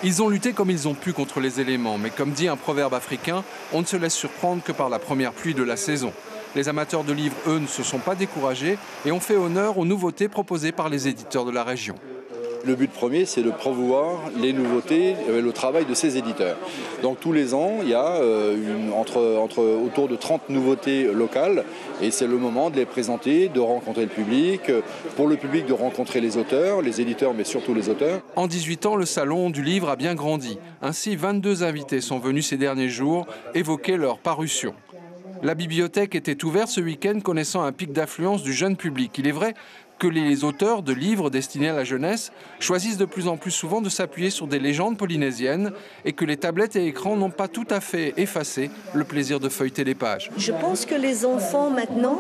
Ils ont lutté comme ils ont pu contre les éléments, mais comme dit un proverbe africain, on ne se laisse surprendre que par la première pluie de la saison. Les amateurs de livres, eux, ne se sont pas découragés et ont fait honneur aux nouveautés proposées par les éditeurs de la région. Le but premier, c'est de promouvoir les nouveautés, le travail de ces éditeurs. Donc tous les ans, il y a autour de 30 nouveautés locales et c'est le moment de les présenter, de rencontrer le public, pour le public de rencontrer les auteurs, les éditeurs, mais surtout les auteurs. En 18 ans, le salon du livre a bien grandi. Ainsi, 22 invités sont venus ces derniers jours évoquer leur parution. La bibliothèque était ouverte ce week-end, connaissant un pic d'affluence du jeune public. Il est vrai que les auteurs de livres destinés à la jeunesse choisissent de plus en plus souvent de s'appuyer sur des légendes polynésiennes et que les tablettes et écrans n'ont pas tout à fait effacé le plaisir de feuilleter les pages. Je pense que les enfants maintenant,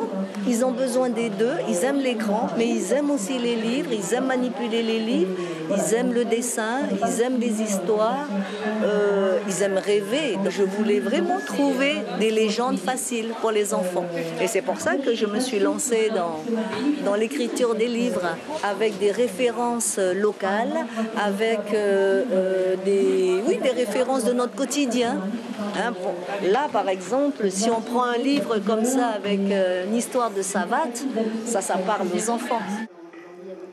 ils ont besoin des deux. Ils aiment l'écran, mais ils aiment aussi les livres, ils aiment manipuler les livres, ils aiment le dessin, ils aiment les histoires, ils aiment rêver. Je voulais vraiment trouver des légendes faciles pour les enfants. Et c'est pour ça que je me suis lancée dans l'écriture des livres avec des références locales, avec des références de notre quotidien. Là, par exemple, si on prend un livre comme ça avec une histoire de savate, ça parle aux enfants.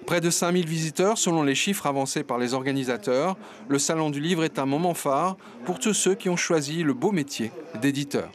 Près de 5000 visiteurs selon les chiffres avancés par les organisateurs. Le Salon du Livre est un moment phare pour tous ceux qui ont choisi le beau métier d'éditeur.